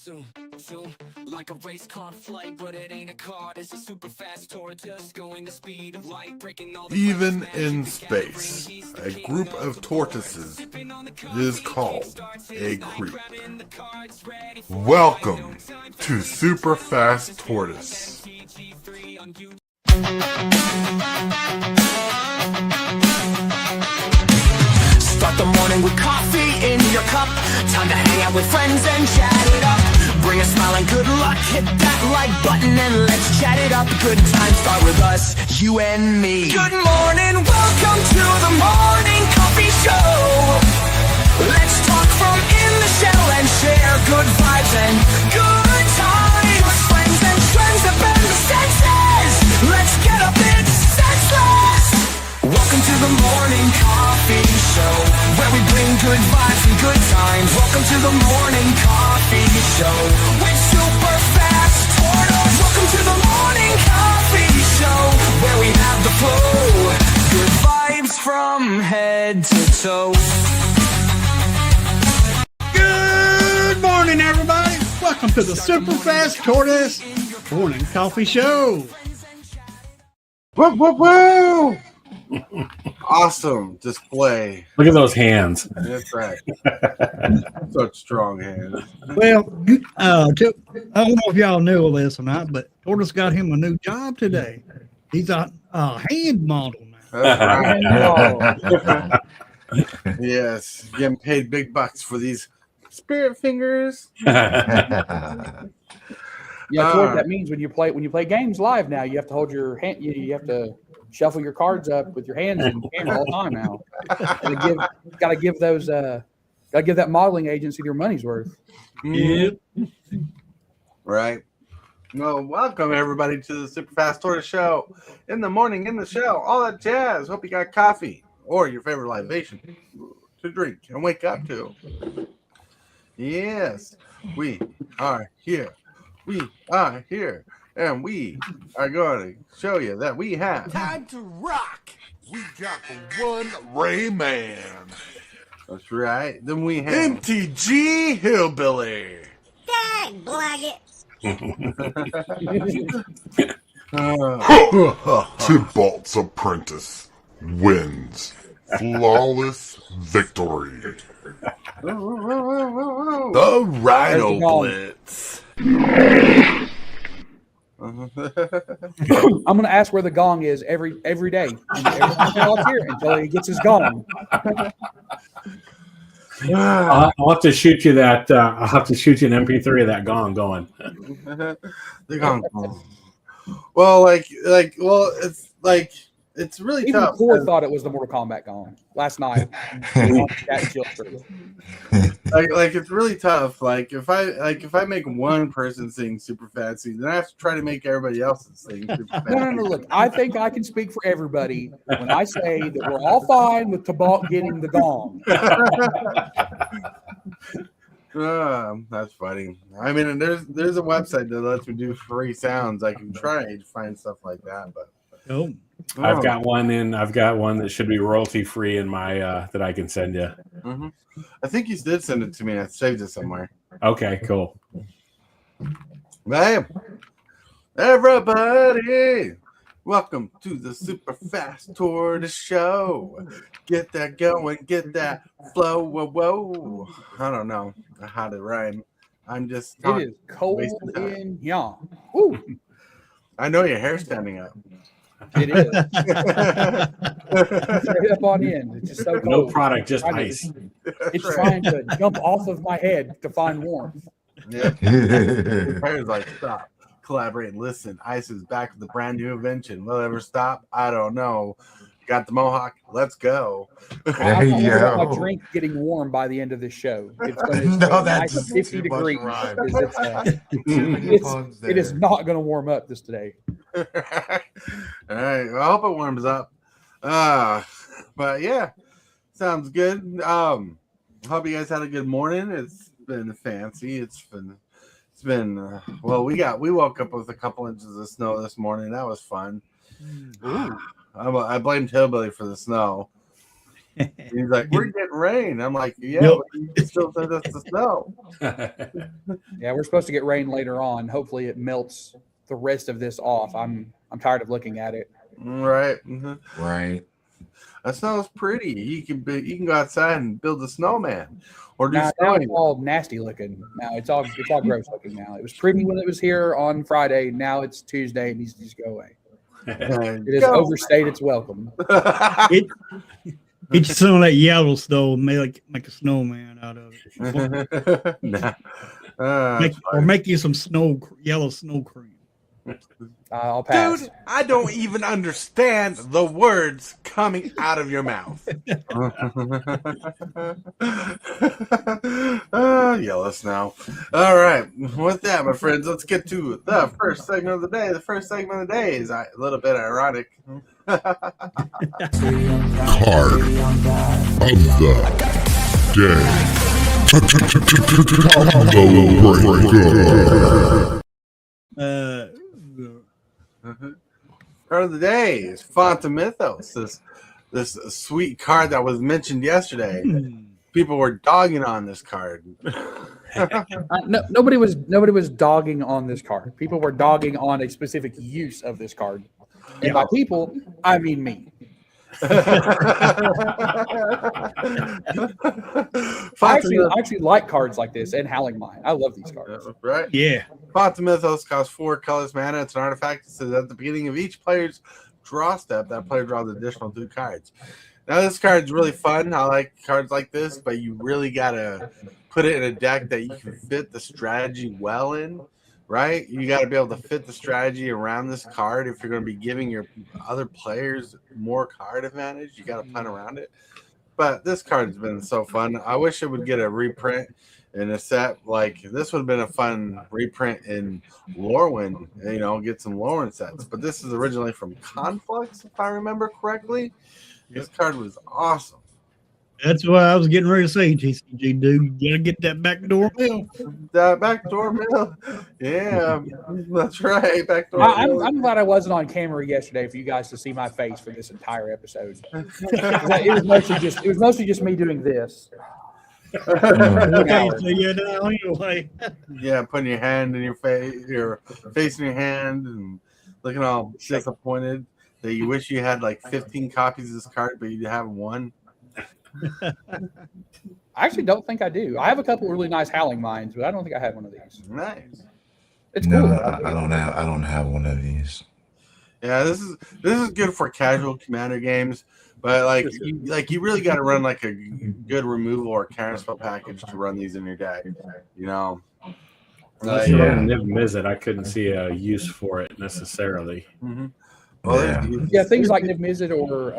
Zoom, zoom, like a race car flight, but it ain't a car. It's a super fast tortoise going the speed of light, breaking all the Even in space, a group of tortoises is called a creep. Welcome to Super Fast Tortoise. Start the morning with coffee in your cup. Time to hang out with friends and chat it up. Bring a smile and good luck. Hit that like button and let's chat it up. Good times start with us, you and me. Good morning, welcome to the morning coffee show. Let's talk from in the shell and share good vibes and good times. Friends and friends that bend the senses. Let's get up, it's senseless. Welcome to the morning coffee show, where we bring good vibes and good times. Welcome to the morning coffee show with Super Fast Tortoise. Welcome to the morning coffee show, where we have the flow. Good vibes from head to toe. Good morning, everybody. Welcome to the Super Fast Tortoise Morning Coffee Show. Woo, woo, woo! Awesome display. Look at those hands. That's right. Such strong hands. Well, I don't know if y'all knew all this or not, but Tortoise got him a new job today. He's a hand model now. That's right. Yes, getting paid big bucks for these spirit fingers. Yeah, that's what that means when you play games live now. You have to hold your hand. You have to shuffle your cards up with your hands and camera all the time now. Gotta give that modeling agency their money's worth. Yep. Right. Well, welcome everybody to the Super Fast Tortoise Show. In the morning, in the show, all that jazz. Hope you got coffee or your favorite libation to drink and wake up to. Yes, we are here. We are here. And we are going to show you that we have time to rock. We got the one Ray Man. That's right. Then we have MTG Hillbilly. Dang, blaggett. Tybalt's Apprentice wins. Flawless victory. The Rhino Blitz. I'm going to ask where the gong is every day. Every time I hear it until he gets his gong. I'll have to shoot you that. I'll have to shoot you an MP3 of that gong going. The gong. Well, it's really Even tough. Core thought it was the Mortal Kombat gong last night. Like it's really tough. Like if I make one person sing super fancy, then I have to try to make everybody else sing super fancy. No. Look, I think I can speak for everybody when I say that we're all fine with Tybalt getting the gong. That's funny. I mean, there's a website that lets me do free sounds. I can try to find stuff like that, but I've got one that should be royalty free in my that I can send you. Mm-hmm. I think you did send it to me. I saved it somewhere. Okay, cool. Bam. Everybody, welcome to the Super Fast Tortoise Show. Get that going, get that flow. Whoa. I don't know how to rhyme. I'm just. It is cold in here. Woo. I know your hair's standing up. It is. Straight up on the end. It's just so cold. No product, just ice. It's trying to jump off of my head to find warmth. Yeah. Hair's like, stop, collaborate, listen. Ice is back with the brand new invention. Will it ever stop? I don't know. Got the mohawk. Let's go. I my drink getting warm by the end of this show. It's going to that's 50 degrees. It is not going to warm up this today. All right. Well, I hope it warms up. But yeah, sounds good. Hope you guys had a good morning. It's been fancy. It's been well. We woke up with a couple inches of snow this morning. That was fun. I blamed Hillbilly for the snow. He's like, we're getting rain. I'm like, yeah, Yep. but you still send us the snow. Yeah, we're supposed to get rain later on. Hopefully, it melts the rest of this off. I'm tired of looking at it. Right. Mhm. Right. That snow's pretty. You can go outside and build a snowman, or do Now snow. it's all nasty looking. Now it's all gross looking. Now it was pretty when it was here on Friday. Now it's Tuesday. It needs to just go away. It has overstayed its welcome. Get you some of that yellow snow and make a snowman out of it. Nah. Make you some yellow snow cream. I'll pass. Dude, I don't even understand the words coming out of your mouth. Yellow snow. All right. With that, my friends, let's get to the first segment of the day. The first segment of the day is a little bit ironic. Card of the day. Card of the day is Font of Mythos. This sweet card that was mentioned yesterday. People were dogging on this card. Nobody was dogging on this card. People were dogging on a specific use of this card. And by people, I mean me. I actually like cards like this and Howling Mine. I love these cards. Right? Yeah. Font of Mythos costs 4 colors mana. It's an artifact that says at the beginning of each player's draw step, that player draws additional 2 cards. Now, this card's really fun. I like cards like this, but you really got to put it in a deck that you can fit the strategy well in, right? You got to be able to fit the strategy around this card. If you're going to be giving your other players more card advantage, you got to plan around it. But this card's been so fun. I wish it would get a reprint in a set. Like, this would have been a fun reprint in Lorwyn, get some Lorwyn sets. But this is originally from Conflux, if I remember correctly. This card was awesome. That's what I was getting ready to say, TCG, dude. You gotta get that backdoor mill. That backdoor mill. Yeah, that's right. Backdoor mill. I'm glad I wasn't on camera yesterday for you guys to see my face for this entire episode. It was mostly just me doing this. Okay, so anyway. Yeah, putting your hand in your face, your face in your hand, and looking all disappointed that you wish you had like 15 copies of this card, but you have one. I actually don't think I do. I have a couple really nice Howling Mines, but I don't think I have one of these. Nice. It's cool. I don't have one of these. Yeah, this is good for casual commander games, but you really got to run like a good removal or counterspell package to run these in your deck. Unless you're running Niv Mizzet, I couldn't see a use for it necessarily. Mm-hmm. Well, yeah, things like Niv Mizzet or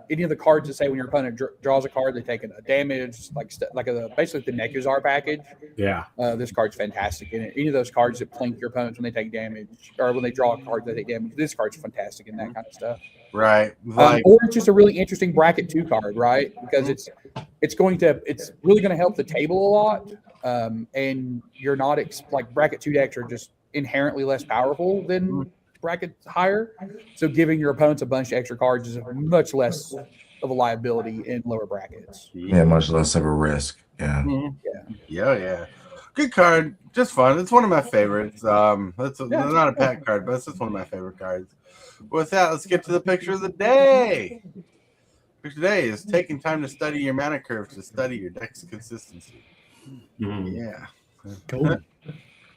any of the cards that say when your opponent draws a card, they take a damage, basically the Nekuzar package. Yeah. This card's fantastic. And any of those cards that plink your opponents when they take damage, or when they draw a card that take damage, this card's fantastic in that kind of stuff. Right. Or it's just a really interesting bracket 2 card, right? Because it's really going to help the table a lot. And you're not bracket 2 decks are just inherently less powerful than bracket higher, so giving your opponents a bunch of extra cards is much less of a liability in lower brackets. Yeah, much less of a risk. Yeah. Mm-hmm. Yeah. Good card, just fun. It's one of my favorites. It's not a pack card, but it's just one of my favorite cards. With that, let's get to the picture of the day. Picture today is taking time to study your mana curve to study your deck's consistency. Yeah. Cool.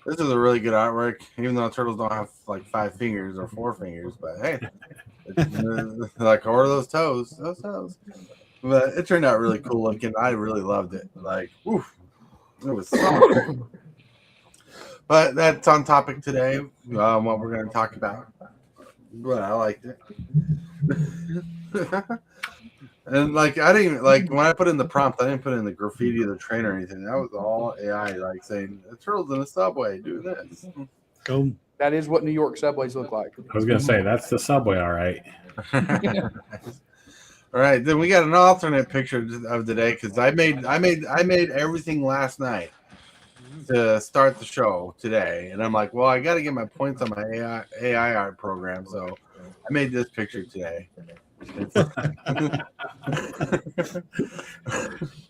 This is a really good artwork, even though turtles don't have like 5 fingers or 4 fingers. But hey, or those toes. But it turned out really cool looking. I really loved it. It was so But that's on topic today. What we're going to talk about. But I liked it. And I didn't when I put in the prompt, I didn't put in the graffiti of the train or anything. That was all AI, saying the turtles in the subway do this. Cool. That is what New York subways look like. I was gonna say that's the subway, all right. All right, then we got an alternate picture of the day because I made everything last night to start the show today, and I'm like, well, I got to get my points on my AI art program, so I made this picture today.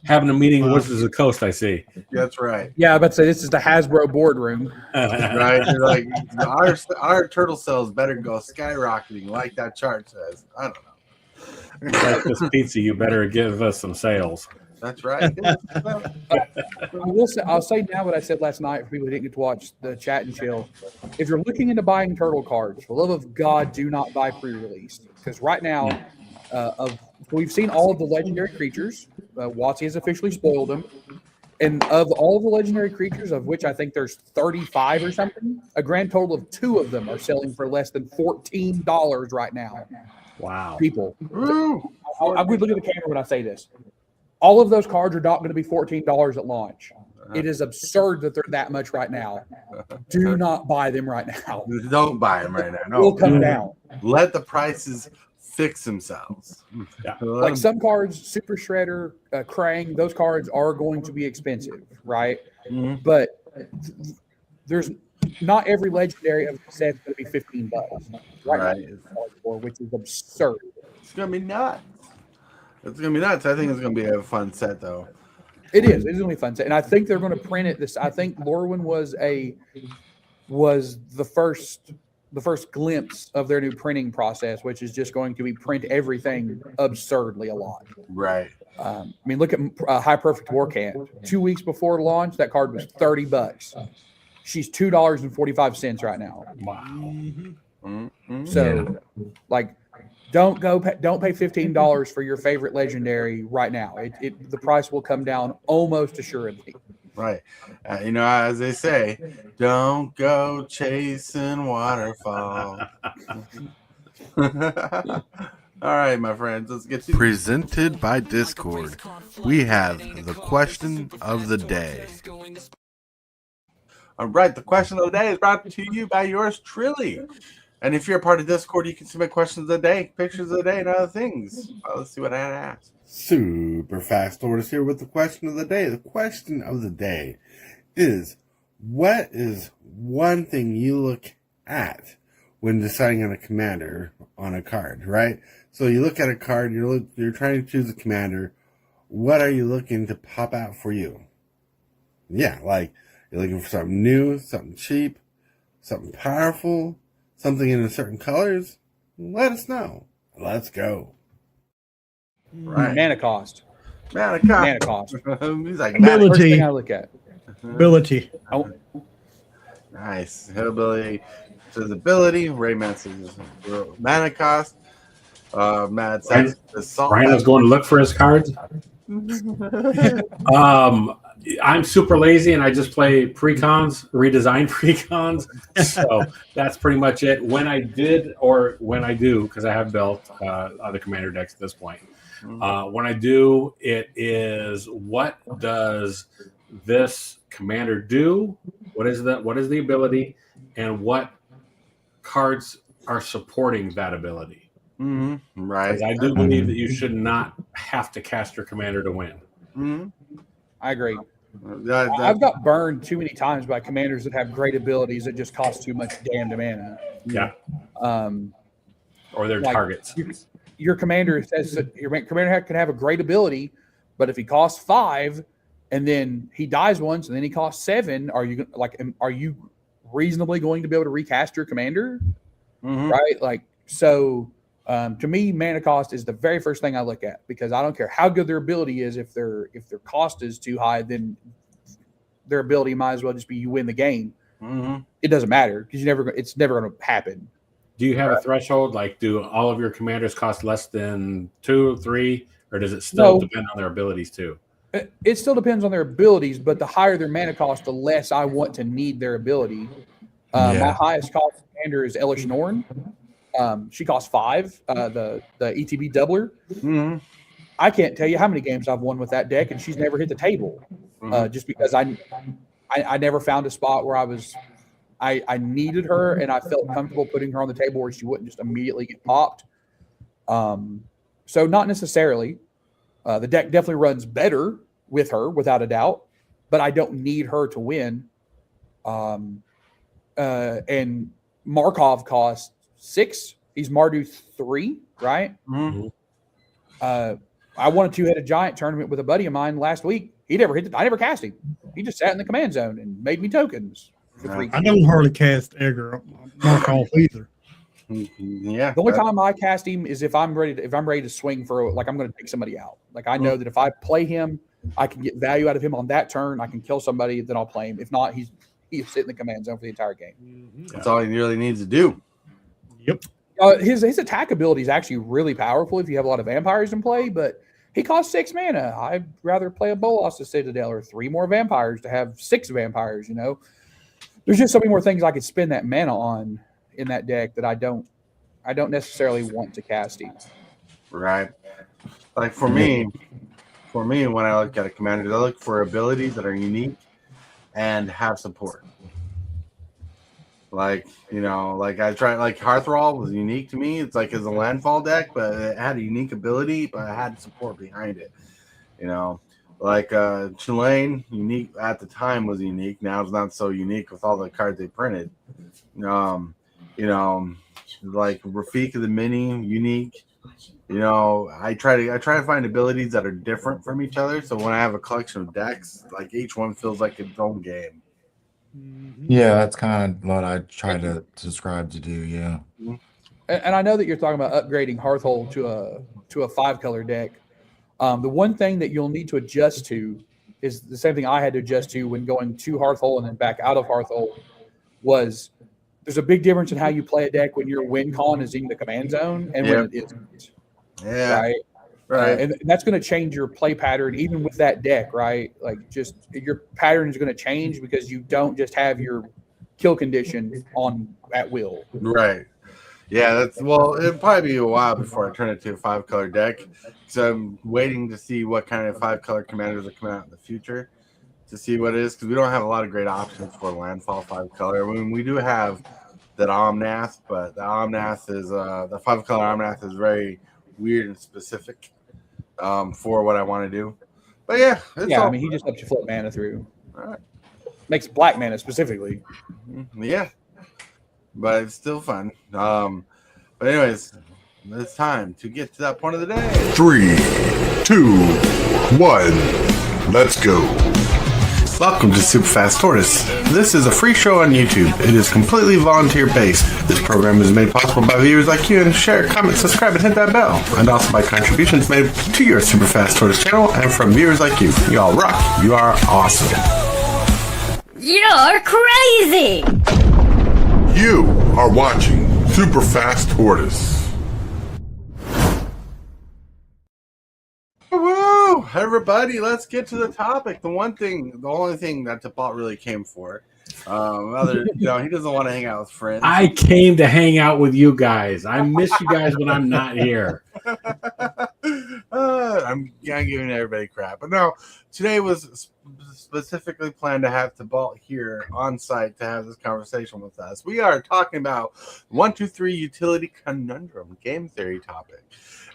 Having a meeting in Wizards of the Coast, I see. That's right. Yeah, I about to say this is the Hasbro boardroom. Right? They're like our turtle cells better go skyrocketing, like that chart says. I don't know. Like this pizza, you better give us some sales. That's right. I'll say now what I said last night for people who didn't get to watch the chat and chill. If you're looking into buying turtle cards, for the love of God, do not buy pre-release, because right now, we've seen all of the legendary creatures. WotC has officially spoiled them, and of all the legendary creatures, of which I think there's 35 or something, a grand total of 2 of them are selling for less than $14 right now. Wow. People, I would look at the camera when I say this. All of those cards are not going to be $14 at launch. It is absurd that they're that much right now. Do not buy them right now. Don't buy them right now. No, They'll come down. let the prices fix themselves. Yeah. Like some cards, Super Shredder, Krang, those cards are going to be expensive, right? Mhm. But there's not every legendary of the set is going to be $15 Right. now, which is absurd. It's gonna be nuts. It's gonna be nuts. I think it's gonna be a fun set though. It is. It's going to be a fun set, and I think they're going to print it. I think Lorwyn was the first glimpse of their new printing process, which is just going to be print everything absurdly a lot. Right. I mean, look at High Perfect War Camp. 2 weeks before launch, that card was $30. She's $2.45 right now. Wow. Mm-hmm. So, like, don't pay $15 for your favorite legendary right now. The price will come down almost assuredly. Right. As they say, don't go chasing waterfall. All right, my friends, let's get to presented by Discord. We have the question of the day. All right, the question of the day is brought to you by yours truly. And if you're a part of Discord, you can submit questions of the day, pictures of the day, and other things. Let's see what I had to ask. Super fast Tortoise here with the question of the day. The question of the day is, what is one thing you look at when deciding on a commander on a card, right? So you look at a card, you're trying to choose a commander. What are you looking to pop out for you? Yeah, like you're looking for something new, something cheap, something powerful, something in a certain colors. Let us know. Let's go. Right. Mana cost. Mana cost. He's like, Ability. First thing I look at. Ability. Nice. Ability says ability. Rayman says mana cost. Matt says Rhino's going to look for his cards. I'm super lazy and I just play precons, redesigned precons. So that's pretty much it. When I do, because I have built other commander decks at this point. When I do, it is what does this commander do? What is the ability, and what cards are supporting that ability? Mm-hmm. Right. Because I do believe that you should not have to cast your commander to win. Mm-hmm. I agree. I've got burned too many times by commanders that have great abilities that just cost too much damned mana. Yeah. Or their targets. Your commander says that your commander can have a great ability, but if he costs 5 and then he dies once and then he costs 7, are you reasonably going to be able to recast your commander? Mm-hmm. Right? Like, so to me, mana cost is the very first thing I look at, because I don't care how good their ability is. If their cost is too high, then their ability might as well just be you win the game. Mm-hmm. It doesn't matter because it's never going to happen. Do you have a threshold? Like, do all of your commanders cost less than 2, 3, or does it still depend on their abilities too? It still depends on their abilities, but the higher their mana cost, the less I want to need their ability. My highest cost commander is Elish Norn. She costs 5. The ETB doubler. Mm-hmm. I can't tell you how many games I've won with that deck, and she's never hit the table, just because I never found a spot where I needed her and I felt comfortable putting her on the table where she wouldn't just immediately get popped. So not necessarily. The deck definitely runs better with her, without a doubt, but I don't need her to win. And Markov costs 6 He's Mardu 3, right? Mhm. I won a 2-headed giant tournament with a buddy of mine last week. He never hit. I never cast him. He just sat in the command zone and made me tokens for 3. I don't hardly cast Edgar mark off either. Yeah. The only time I cast him is if I'm ready to swing for, like, I'm going to take somebody out. Like, I know that if I play him, I can get value out of him on that turn. I can kill somebody, then I'll play him. If not, he's sitting in the command zone for the entire game. That's all he really needs to do. Yep. His attack ability is actually really powerful if you have a lot of vampires in play, but he costs 6 mana. I'd rather play a Bolas to Citadel or 3 more vampires to have 6 vampires. There's just so many more things I could spend that mana on in that deck that I don't necessarily want to cast him. Right. Like for me, when I look at a commander, I look for abilities that are unique and have support. Like, I tried, like Hearthrall was unique to me. It's like as a landfall deck, but it had a unique ability, but it had support behind it. Like Tulane, unique at the time was unique. Now it's not so unique with all the cards they printed. Like Rafika the Mini, unique. I try to find abilities that are different from each other. So when I have a collection of decks, like each one feels like its own game. Yeah, that's kind of what I try to subscribe to do. Yeah. And I know that you're talking about upgrading Hearthhold to a 5-color deck. The one thing that you'll need to adjust to is the same thing I had to adjust to when going to Hearthhold and then back out of Hearthhold. Was there's a big difference in how you play a deck when your win con is in the command zone and when it isn't. Yeah. Right. And that's going to change your play pattern, even with that deck, right? Like, just your pattern is going to change because you don't just have your kill condition on at will. Right. Yeah, it'll probably be a while before I turn it to a 5-color deck. So I'm waiting to see what kind of 5-color commanders are coming out in the future to see what it is, because we don't have a lot of great options for landfall 5-color. I mean, we do have that Omnath, but the Omnath is the 5-color Omnath is very weird and specific for what I want to do. But yeah, he just lets you flip mana through. All right. Makes black mana specifically. Yeah, but it's still fun. But anyways, it's time to get to that point of the day. 3, 2, 1, let's go. Welcome to Superfast Tortoise. This is a free show on YouTube. It is completely volunteer-based. This program is made possible by viewers like you, and share, comment, subscribe, and hit that bell. And also by contributions made to your Superfast Tortoise channel and from viewers like you. Y'all rock. You are awesome. You're crazy! You are watching Superfast Tortoise. Woo! Everybody, let's get to the topic. The only thing that Topalt really came for, he doesn't want to hang out with friends. I came to hang out with you guys. I miss you guys when I'm not here. I'm giving everybody crap. But no, today was specifically planned to have Topalt here on site to have this conversation with us. We are talking about 1, 2, 3 utility conundrum game theory topic.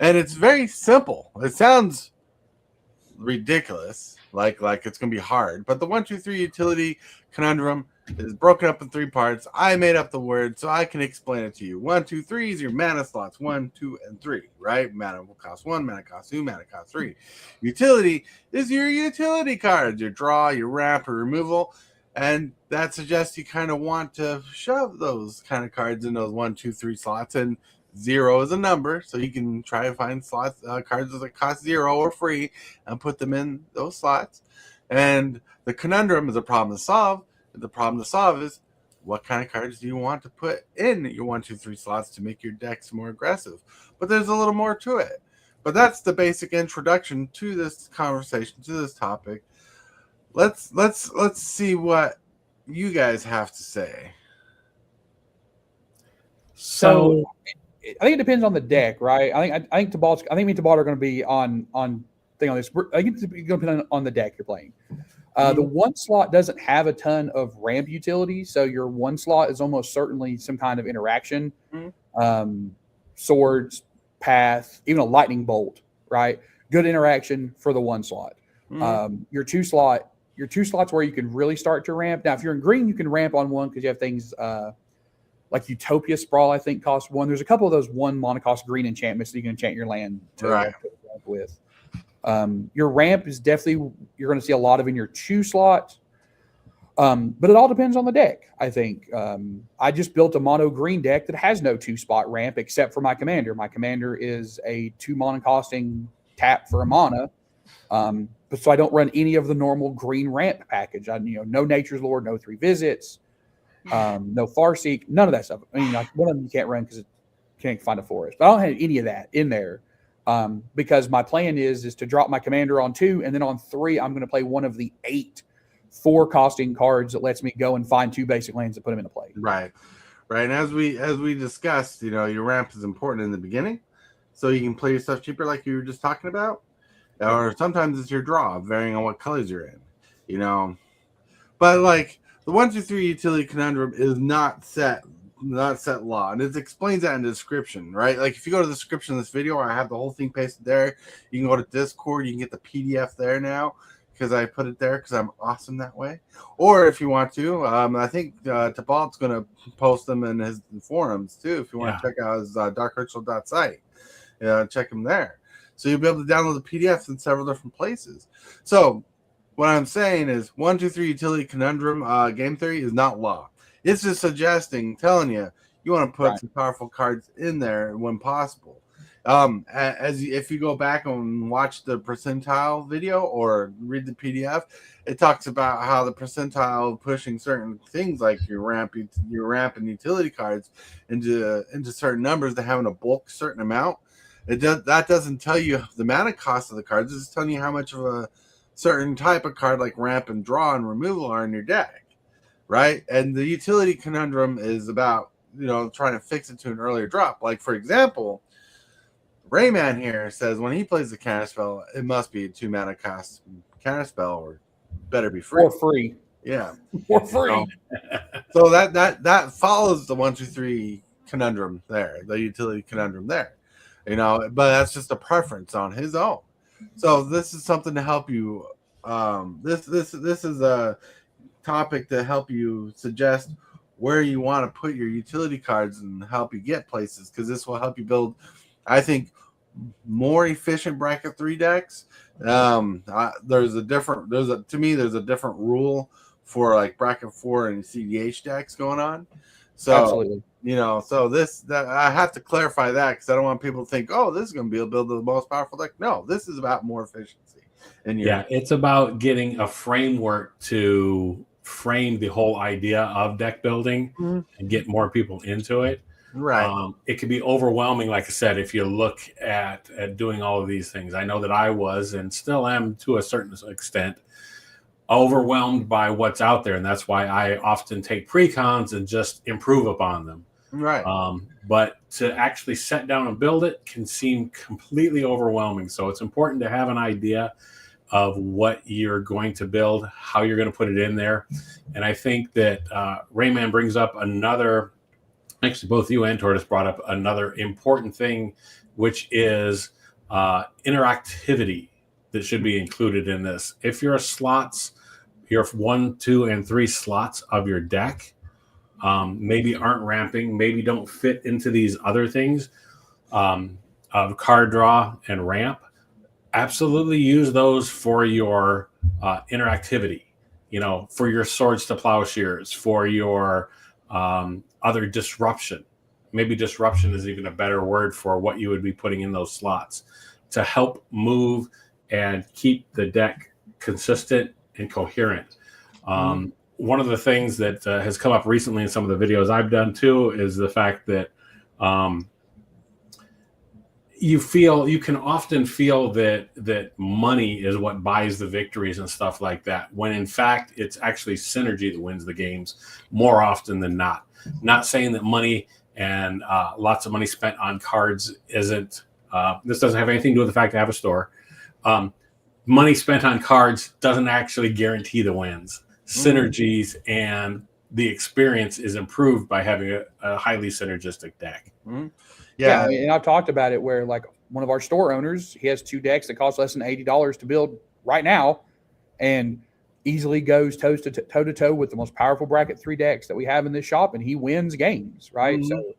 And it's very simple. It sounds ridiculous, like it's going to be hard. But the 1, 2, 3 utility conundrum is broken up in 3 parts. I made up the word so I can explain it to you. 1, 2, 3 is your mana slots. 1, 2, and 3, right? Mana will cost 1, mana cost 2, mana cost 3. Utility is your utility cards, your draw, your ramp, or removal. And that suggests you kind of want to shove those kind of cards in those 1, 2, 3 slots. And 0 is a number, so you can try to find slots, cards that cost 0 or free, and put them in those slots. And the conundrum is a problem to solve. The problem to solve is, what kind of cards do you want to put in your 1, 2, 3 slots to make your decks more aggressive? But there's a little more to it. But that's the basic introduction to this conversation, to this topic. Let's see what you guys have to say. So I think it depends on the deck, right? I think me and Tobalt are going to be on thing on this. I think it's going to depend on the deck you're playing. The 1 slot doesn't have a ton of ramp utility, so your 1 slot is almost certainly some kind of interaction. Swords, path, even a lightning bolt, right? Good interaction for the 1 slot. Your 2 slots where you can really start to ramp. Now, if you're in green, you can ramp on 1 because you have things Like Utopia Sprawl, I think costs 1. There's a couple of those 1 mana cost green enchantments that you can enchant your land to ramp with. Your ramp is definitely, you're going to see a lot of in your 2 slot. But it all depends on the deck, I think. I just built a mono green deck that has no 2-spot ramp except for my commander. My commander is a 2 mana costing tap for a mana. But so I don't run any of the normal green ramp package. No Nature's Lord, no 3 visits, no Farseek, none of that stuff. I mean, like, one of them you can't run because it can't find a forest. But I don't have any of that in there. Because my plan is to drop my commander on 2, and then on 3, I'm going to play one of the 8 4-costing cards that lets me go and find 2 basic lands and put them into play. Right. And as we discussed, your ramp is important in the beginning, so you can play your stuff cheaper, like you were just talking about, or sometimes it's your draw, varying on what colors you're in. But like the 1, 2, 3 utility conundrum is not set law, and it explains that in the description, right? Like if you go to the description of this video, I have the whole thing pasted there. You can go to Discord, you can get the PDF there now, because I put it there because I'm awesome that way. Or if you want to, I think Tabalt's going to post them in his forums too. If you want to check out his darkritual.site, check him there. So you'll be able to download the PDFs in several different places. So what I'm saying is 1, 2, 3 utility conundrum game theory is not law. It's just telling you want to put some powerful cards in there when possible. If you go back and watch the percentile video or read the PDF, it talks about how the percentile pushing certain things like your ramp and utility cards into certain numbers to having a bulk certain amount. That doesn't tell you the mana cost of the cards. It's telling you how much of a certain type of card like ramp and draw and removal are in your deck, right? And the utility conundrum is about trying to fix it to an earlier drop. Like for example, Rayman here says when he plays the counter spell, it must be a 2 mana cost counter spell or better be free. Or free. Yeah. Or free. So that follows the 1, 2, 3 conundrum there, the utility conundrum there. But that's just a preference on his own. So this is something to help you. This is a topic to help you suggest where you want to put your utility cards and help you get places, because this will help you build, I think, more efficient bracket 3 decks. There's a different rule for like bracket 4 and CDH decks going on. So absolutely. I have to clarify that because I don't want people to think, oh, this is going to be a build of the most powerful deck. No, this is about more efficiency. It's about getting a framework to frame the whole idea of deck building and get more people into it. Right. It can be overwhelming, like I said, if you look at doing all of these things. I know that I was and still am to a certain extent overwhelmed by what's out there, and that's why I often take pre-cons and just improve upon them. Right. But to actually sit down and build it can seem completely overwhelming. So it's important to have an idea of what you're going to build, how you're going to put it in there. And I think that Rayman brings up another, actually both you and Tortoise brought up another important thing, which is interactivity that should be included in this. If your slots, your 1, 2, and 3 slots of your deck maybe aren't ramping, maybe don't fit into these other things of card draw and ramp, absolutely use those for your interactivity, for your swords to plowshares, for your other disruption. Maybe disruption is even a better word for what you would be putting in those slots to help move and keep the deck consistent and coherent. One of the things that has come up recently in some of the videos I've done too is the fact that you can often feel that money is what buys the victories and stuff like that, when in fact it's actually synergy that wins the games more often than not. Not saying that money and lots of money spent on cards isn't this doesn't have anything to do with the fact I have a store. Money spent on cards doesn't actually guarantee the wins. Synergies and the experience is improved by having a highly synergistic deck. Yeah, I mean, and I've talked about it where, like, one of our store owners, he has 2 decks that cost less than $80 to build right now, and easily goes toe to toe with the most powerful bracket 3 decks that we have in this shop, and he wins games, right? Mhm. So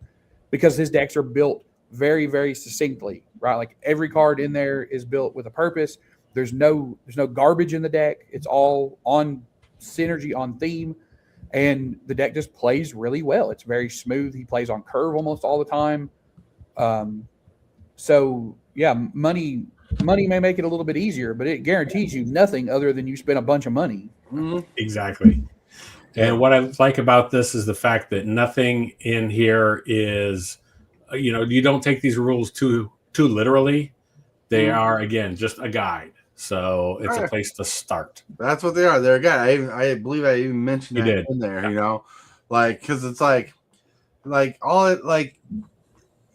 because his decks are built very, very succinctly, right? Like every card in there is built with a purpose. There's no garbage in the deck. It's all on synergy, on theme, and the deck just plays really well. It's very smooth. He plays on curve almost all the time. So yeah, money may make it a little bit easier, but it guarantees you nothing other than you spend a bunch of money. Exactly. And what I like about this is the fact that nothing in here is, you don't take these rules too literally. They are, again, just a guide. So it's a place to start. That's what they are. They're a guide. I believe I even mentioned that in there, because it's like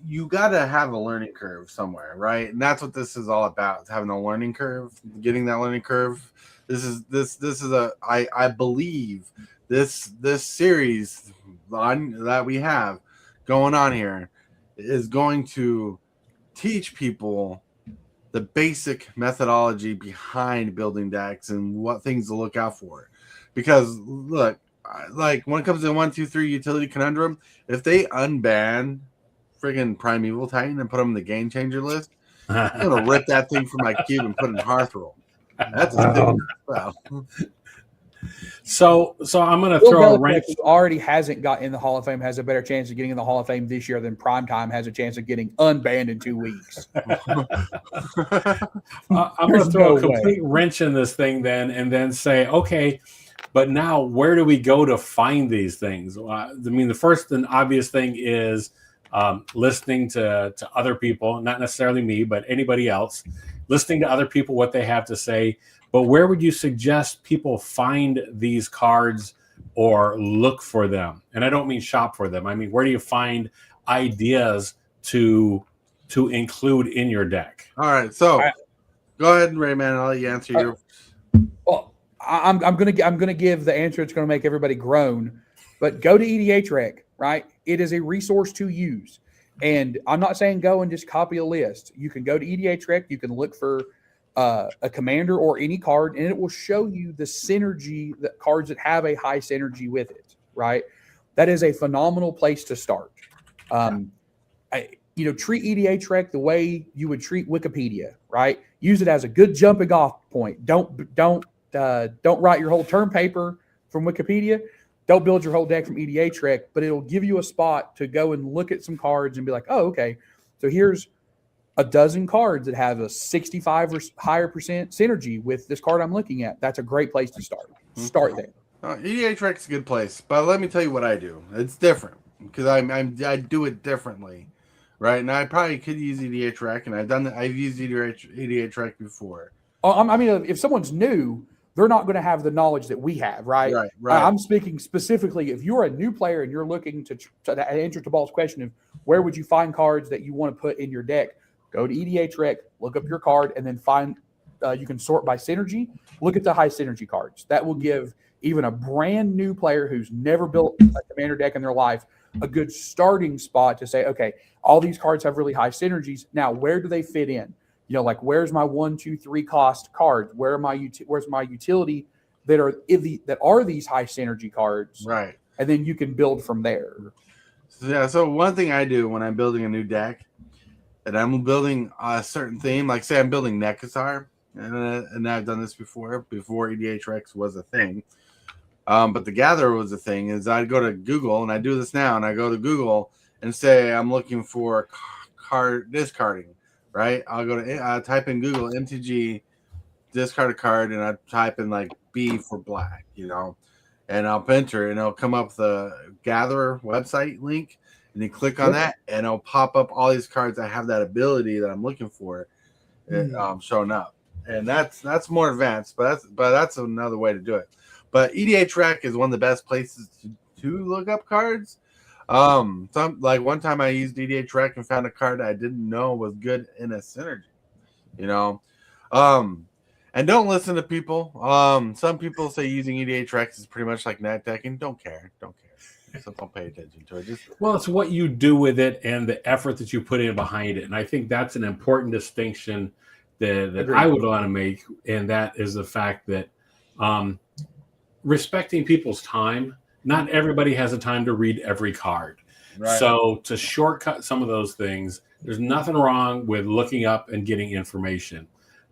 you got to have a learning curve somewhere, right? And that's what this is all about, having a learning curve, getting that learning curve. I believe this series that we have going on here is going to teach people the basic methodology behind building decks and what things to look out for. Because look, like when it comes to 1, 2, 3 utility Conundrum, if they unban friggin' Primeval Titan and put them in the game changer list, I'm gonna rip that thing from my cube and put it in Hearthroll. That's a spell. So I'm going to Bill throw a Belichick, wrench. who already hasn't got in the Hall of Fame, has a better chance of getting in the Hall of Fame this year than Primetime has a chance of getting unbanned in 2 weeks. I'm going to throw a complete wrench in this thing then, and then say, okay, but now where do we go to find these things? The first and obvious thing is listening to other people, not necessarily me, but anybody else, listening to other people, what they have to say. But where would you suggest people find these cards or look for them? And I don't mean shop for them. I mean, where do you find ideas to include in your deck? All right, so go ahead, Rayman. I'll let you answer your. Well, I'm gonna give the answer that's gonna make everybody groan, but go to EDHREC, right? It is a resource to use, and I'm not saying go and just copy a list. You can go to EDHREC. You can look for a commander or any card, and it will show you the synergy, that cards that have a high synergy with it, right? That is a phenomenal place to start. Treat EDHREC the way you would treat Wikipedia, right? Use it as a good jumping off point. Don't write your whole term paper from Wikipedia. Don't build your whole deck from EDHREC, but it'll give you a spot to go and look at some cards and be like, oh, okay, so here's a dozen cards that have a 65 or higher percent synergy with this card I'm looking at. That's a great place to start. Start there. EDHREC is a good place, but let me tell you what I do. It's different because I do it differently, right? And I probably could use EDHREC, and I've used EDHREC before. I mean, if someone's new, they're not going to have the knowledge that we have, right? Right. I'm speaking specifically if you're a new player and you're looking to answer Tabal's question of where would you find cards that you want to put in your deck. Go to EDHREC, look up your card, and then find you can sort by synergy. Look at the high synergy cards. That will give even a brand new player who's never built a commander deck in their life a good starting spot to say, okay, all these cards have really high synergies. Now, where do they fit in? Like where's my 1, 2, 3 cost cards? Where's my utility that are these high synergy cards? Right. And then you can build from there. So one thing I do when I'm building a new deck, and I'm building a certain theme, like say I'm building Nekasar, and I've done this before EDHREC was a thing. But the Gatherer was a thing, is I'd go to Google, and I do this now, and I go to Google and say I'm looking for card discarding, right? I'll go to type in Google MTG, discard a card, and I type in like B for black, and I'll enter, and it'll come up the Gatherer website link. And you click on that, and it'll pop up all these cards that have that ability that I'm looking for, showing up. And that's more advanced, but that's another way to do it. But EDHREC is one of the best places to look up cards. One time I used EDHREC and found a card that I didn't know was good in a synergy. And don't listen to people. Some people say using EDHREC is pretty much like net decking. Don't care. So don't pay attention to it. Well, it's what you do with it and the effort that you put in behind it. And I think that's an important distinction that I would want to make. And that is the fact that respecting people's time. Not everybody has the time to read every card. Right. So to shortcut some of those things, there's nothing wrong with looking up and getting information.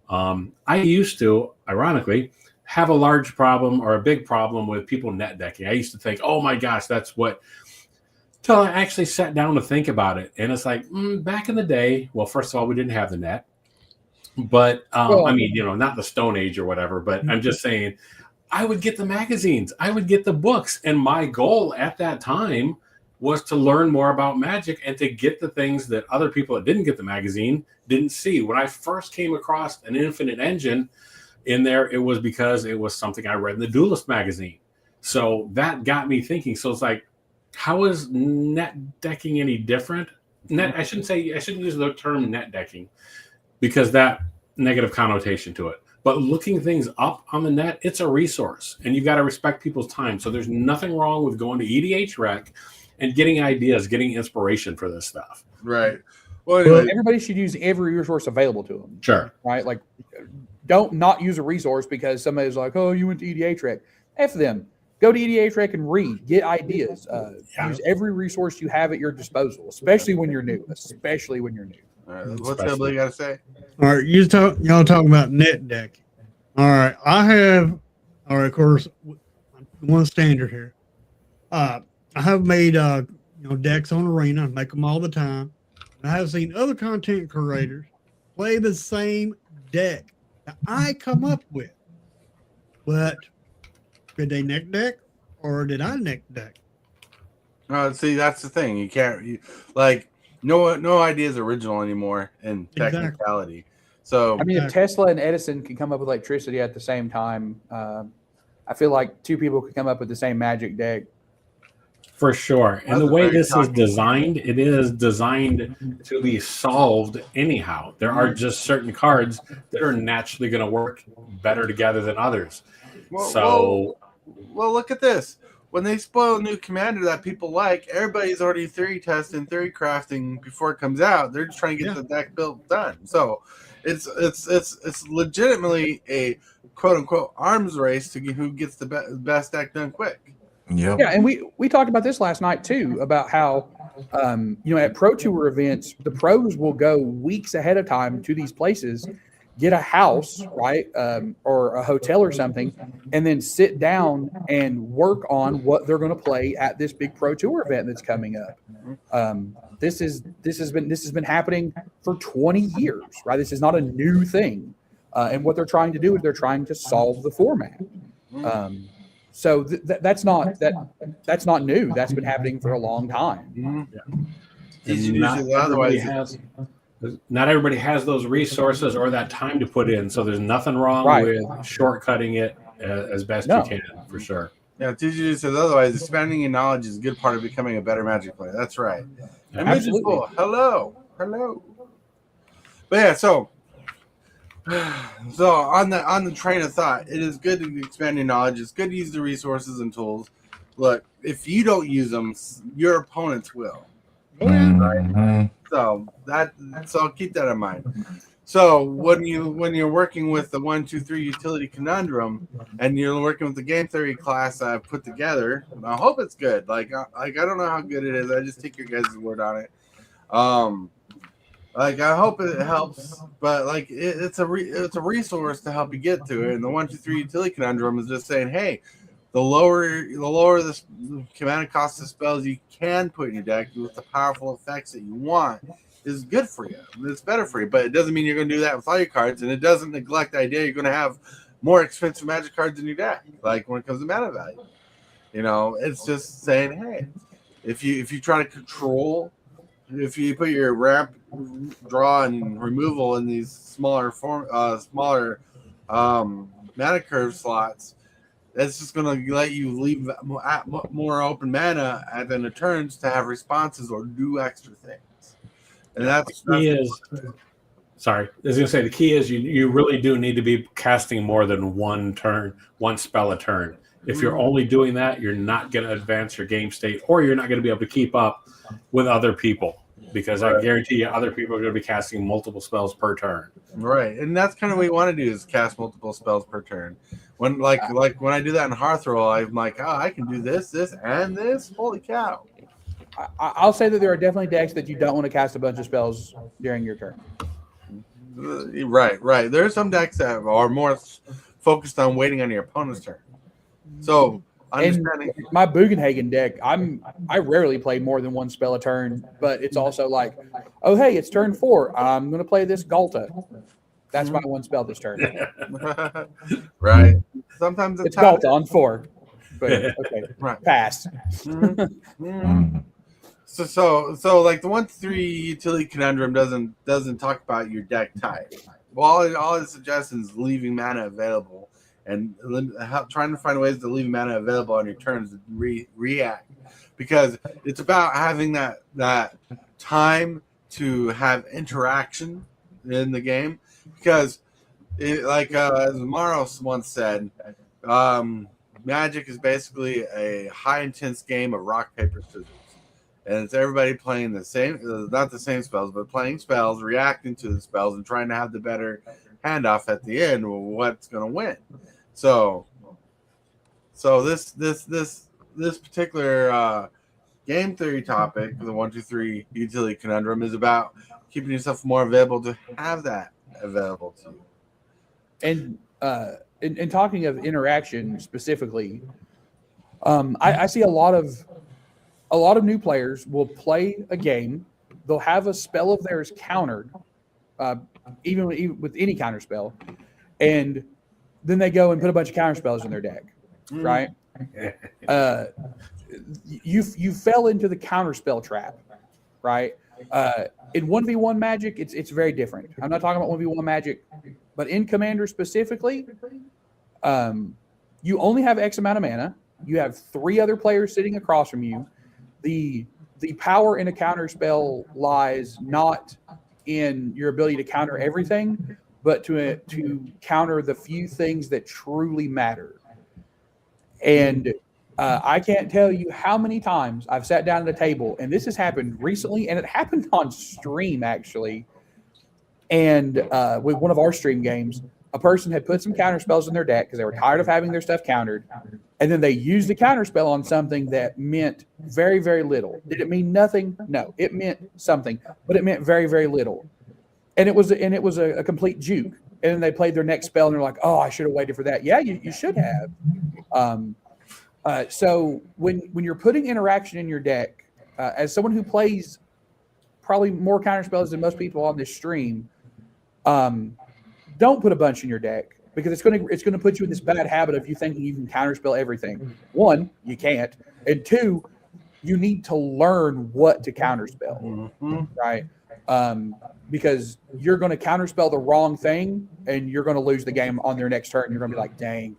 I used to, ironically, have a large problem or a big problem with people net decking. I used to think, oh my gosh, that's what, till I actually sat down to think about it. And it's like, back in the day, well, first of all, we didn't have the net. But I mean, not the Stone Age or whatever, but I'm just saying, I would get the magazines, I would get the books. And my goal at that time was to learn more about Magic and to get the things that other people that didn't get the magazine didn't see. When I first came across an Infinite Engine in there, it was because it was something I read in the Duelist magazine. So that got me thinking. So it's like, how is net decking any different? I shouldn't use the term net decking because that negative connotation to it. But looking things up on the net, it's a resource, and you've got to respect people's time. So there's nothing wrong with going to EDH Rec and getting ideas, getting inspiration for this stuff. Right. Well, anyway. Everybody should use every resource available to them. Sure. Right? Like, don't not use a resource because somebody's like, oh, you went to EDH Rec. F them. Go to EDH Rec and read. Get ideas. Use every resource you have at your disposal, especially when you're new. All right, what's everybody got to say? All right, y'all talking about net decking. All right, of course, one standard here. I have made decks on Arena, make them all the time. I have seen other content creators play the same deck that I come up with, but did they neck deck or did I neck deck? See, that's the thing. No idea is original anymore in technicality. Exactly. So I mean, if Tesla and Edison can come up with electricity at the same time, I feel like two people could come up with the same Magic deck. For sure. And the way this is designed, it is designed to be solved anyhow. There are just certain cards that are naturally going to work better together than others. Well, look at this. When they spoil a new commander that people like, everybody's already theory testing, theory crafting before it comes out. They're just trying to get the deck built done. So it's legitimately a quote unquote arms race to get who gets the best deck done quick. Yep. Yeah, and we talked about this last night too, about how at Pro Tour events, the pros will go weeks ahead of time to these places, get a house, right, or a hotel or something, and then sit down and work on what they're going to play at this big Pro Tour event that's coming up. This has been happening for 20 years, right? This is not a new thing, and what they're trying to do is they're trying to solve the format. So that's not new. That's been happening for a long time. Not everybody has those resources or that time to put in. So there's nothing wrong with shortcutting it as best you can, for sure. Yeah, TG says otherwise. Expanding your knowledge is a good part of becoming a better Magic player. That's right. Absolutely. Hello. But yeah, so on the train of thought, it is good to expand your knowledge. It's good to use the resources and tools. Look, if you don't use them, your opponents will. Right? So keep that in mind. So when you're working with the 1, 2, 3 utility Conundrum, and you're working with the game theory class I've put together, I hope it's good. I don't know how good it is. I just take your guys' word on it. I hope it helps, but it's a resource to help you get to it. And the 1, 2, 3 utility Conundrum is just saying, hey, the lower the command and cost of spells you can put in your deck with the powerful effects that you want is good for you. It's better for you, but it doesn't mean you're going to do that with all your cards, and it doesn't neglect the idea you're going to have more expensive Magic cards in your deck. Like when it comes to mana value, it's just saying, hey, if you try to control, if you put your ramp, draw, and removal in these smaller mana curve slots, that's just going to let you leave more open mana at the end of turns to have responses or do extra things. And the key is you really do need to be casting more than one spell a turn. If you're only doing that, you're not going to advance your game state, or you're not going to be able to keep up with other people, because I guarantee you other people are going to be casting multiple spells per turn. Right. And that's kind of what you want to do, is cast multiple spells per turn. when when I do that in Hearth Roll, I'm like, oh, I can do this, and this. Holy cow! I'll say that there are definitely decks that you don't want to cast a bunch of spells during your turn. Right. There are some decks that are more focused on waiting on your opponent's turn. So understanding my Bugenhagen deck, I rarely play more than one spell a turn, but it's also like, oh hey, it's turn 4. I'm going to play this Galta. That's my one spell this turn. right. Sometimes it's Galta on 4. But okay, right. Pass. So like the 1-3 utility conundrum doesn't talk about your deck type. Well, all it suggests is leaving mana available and trying to find ways to leave mana available on your turns to react, because it's about having that time to have interaction in the game. Because as Maros once said, Magic is basically a high intense game of rock paper scissors. And it's everybody playing the same, not the same spells, but playing spells, reacting to the spells, and trying to have the better handoff at the end. What's going to win? So this particular game theory topic, the 1-2-3 utility conundrum, is about keeping yourself more available to have that available to you. And in talking of interaction specifically, I see a lot of new players will play a game. They'll have a spell of theirs countered, even with any counter spell, and then they go and put a bunch of counter spells in their deck, right? You fell into the counter spell trap, right? In 1v1 Magic, it's very different. I'm not talking about 1v1 Magic, but in Commander specifically, you only have X amount of mana. You have 3 other players sitting across from you. The power in a counter spell lies not in your ability to counter everything, but to counter the few things that truly matter. And I can't tell you how many times I've sat down at a table, and this has happened recently, and it happened on stream actually. And with one of our stream games, a person had put some counter spells in their deck because they were tired of having their stuff countered, and then they used the counter spell on something that meant very, very little. Did it mean nothing? No, it meant something, but it meant very, very little. And it was a complete juke. And then they played their next spell, and they're like, "Oh, I should have waited for that." Yeah, you should have. So when you're putting interaction in your deck, as someone who plays probably more counter spells than most people on this stream, don't put a bunch in your deck, because it's going to put you in this bad habit of you thinking you can counterspell everything. 1, you can't, and 2, you need to learn what to counterspell, right? Because you're going to counterspell the wrong thing, and you're going to lose the game on their next turn. You're going to be like, "Dang,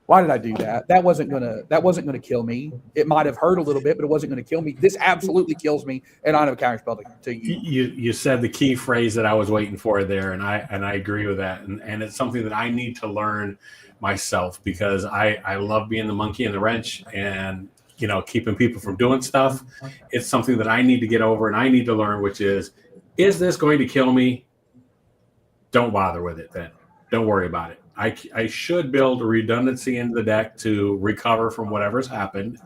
why did I do that? That wasn't gonna kill me. It might have hurt a little bit, but it wasn't going to kill me. This absolutely kills me, and I don't have a counterspell to you." You said the key phrase that I was waiting for there, and I agree with that. And it's something that I need to learn myself, because I love being the monkey in the wrench and keeping people from doing stuff. It's something that I need to get over and I need to learn, which is this going to kill me? Don't bother with it then. Don't worry about it. I should build a redundancy into the deck to recover from whatever's happened.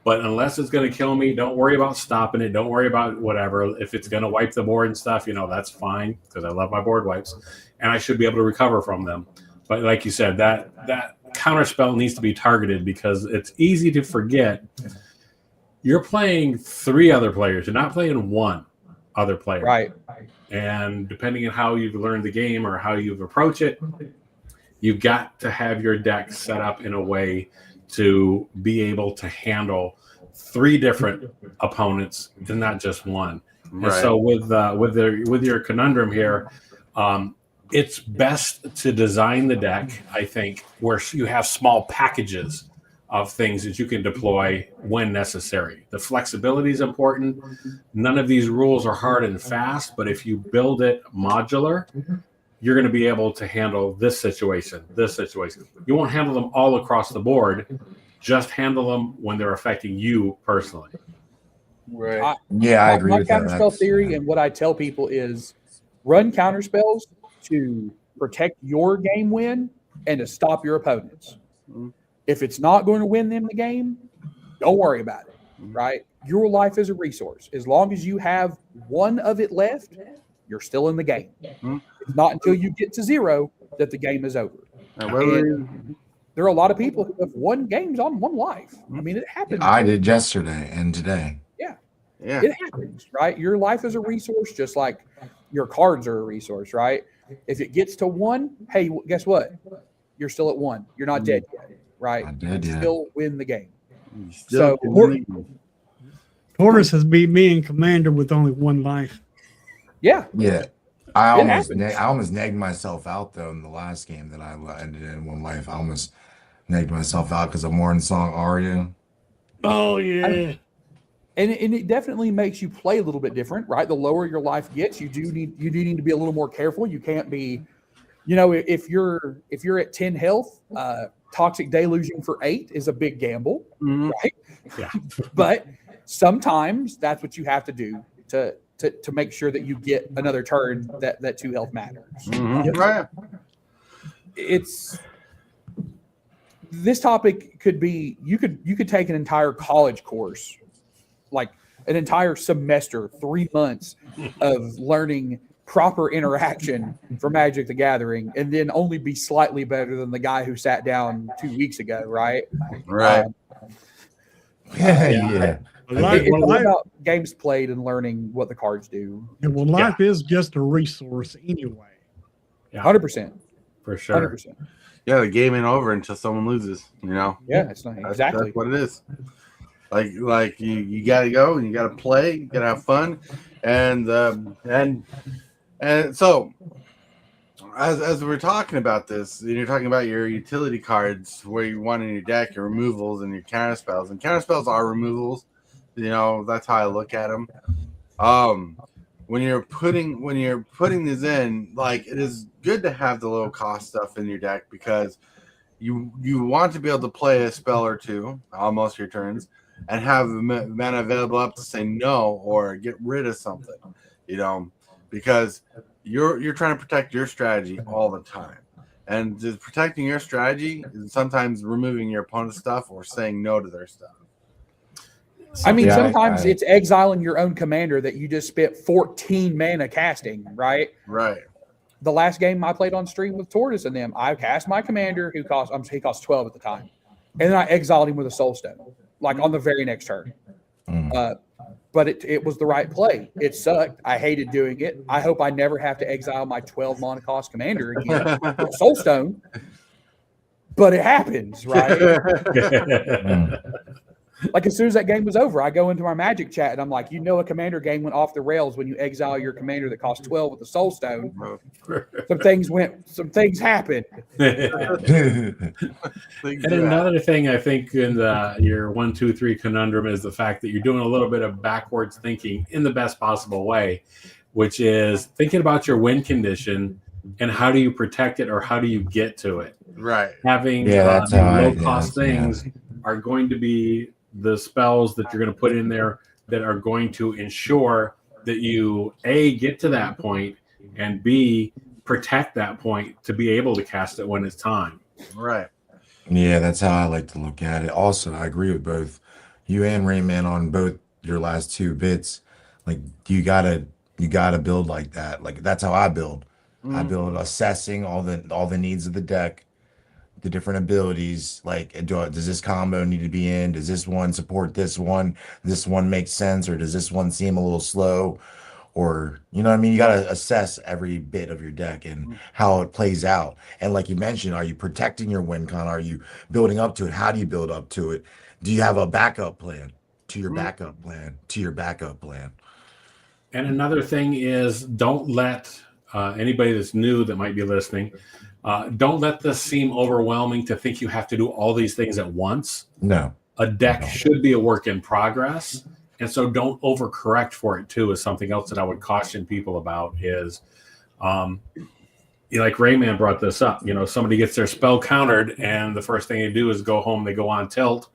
But unless it's going to kill me, don't worry about stopping it. Don't worry about whatever. If it's going to wipe the board and stuff, that's fine, because I love my board wipes. And I should be able to recover from them. But like you said, that counter spell needs to be targeted, because it's easy to forget. You're playing 3 other players. You're not playing 1 other player. Right. And depending on how you've learned the game or how you've approached it, you've got to have your deck set up in a way to be able to handle 3 different opponents and not just 1. Right. And so with your conundrum here, it's best to design the deck, I think, where you have small packages of things that you can deploy when necessary. The flexibility is important. None of these rules are hard and fast, but if you build it modular, you're going to be able to handle this situation. You won't handle them all across the board. Just handle them when they're affecting you personally. Right. I agree with that. My counterspell theory, and what I tell people, is run counterspells to protect your game win and to stop your opponents. If it's not going to win them the game, don't worry about it, right? Your life is a resource. As long as you have one of it left, you're still in the game. It's not until you get to 0 that the game is over. And there are a lot of people who have won games on one life. I mean, it happens. I did yesterday and today. Yeah. It happens, right? Your life is a resource, just like your cards are a resource, right? If it gets to 1, hey, guess what? You're still at 1. You're not dead yet, right? Not dead You yet. still win the game. Still Tortoise has beat me in Commander with only 1 life. Yeah. Yeah. I almost happens. negged myself out though in the last game that I ended in 1 life. I almost negged myself out because of Morning Song Aria. Oh yeah. And it definitely makes you play a little bit different, right? The lower your life gets, you do need to be a little more careful. You can't be, if you're at 10 health, Toxic Deluging for 8 is a big gamble, right? Yeah. But sometimes that's what you have to do to make sure that you get another turn that 2 health matters. Right. This topic could be you could take an entire college course, like an entire semester, 3 months of learning proper interaction for Magic the Gathering, and then only be slightly better than the guy who sat down 2 weeks ago, right? Right. Yeah. It's all about games played and learning what the cards do. Yeah, well, life is just a resource anyway. 100%. For sure. 100%. Yeah, the game ain't over until someone loses. Yeah, it's not exactly That's what it is. Like you got to go and you got to play, you got to have fun, and so as we're talking about this, you're talking about your utility cards where you want in your deck, your removals and your counter spells, and counter spells are removals. That's how I look at them. When you're putting these in, like, it is good to have the low cost stuff in your deck because you want to be able to play a spell or two on most of your turns and have mana available up to say no or get rid of something, because you're trying to protect your strategy all the time. And just protecting your strategy is sometimes removing your opponent's stuff or saying no to their stuff. I mean, sometimes it's exiling your own commander that you just spent 14 mana casting, right? Right. The last game I played on stream with Tortoise and them, I cast my commander he cost 12 at the time. And then I exiled him with a Soul Stone, like on the very next turn. But it was the right play. It sucked. I hated doing it. I hope I never have to exile my 12 mana cost commander again with Soul Stone. But it happens, right? Like, as soon as that game was over, I go into my Magic chat and I'm like, a commander game went off the rails when you exile your commander that costs 12 with the Soul Stone. Some things happened. And another thing I think in your 1, 2, 3 conundrum is the fact that you're doing a little bit of backwards thinking in the best possible way, which is thinking about your win condition and how do you protect it or how do you get to it. Right. Having low cost things are going to be the spells that you're going to put in there that are going to ensure that you A, get to that point, and B, protect that point to be able to cast it when it's time. Right. Yeah, that's how I like to look at it. Also, I agree with both you and Rayman on both your last 2 bits. Like, you gotta build like that. Like, that's how I build. I build assessing all the needs of the deck, the different abilities. Like, does this combo need to be in? Does this one support this one? Does this one make sense, or does this one seem a little slow? Or, you know what I mean? You got to assess every bit of your deck and how it plays out. And like you mentioned, are you protecting your win con? Are you building up to it? How do you build up to it? Do you have a backup plan to your backup plan to your backup plan? And another thing is, don't let anybody that's new that might be listening, don't let this seem overwhelming to think you have to do all these things at once. No. A deck should be a work in progress. And so don't overcorrect for it too, is something else that I would caution people about is, like Rayman brought this up, somebody gets their spell countered and the first thing they do is go home, they go on tilt,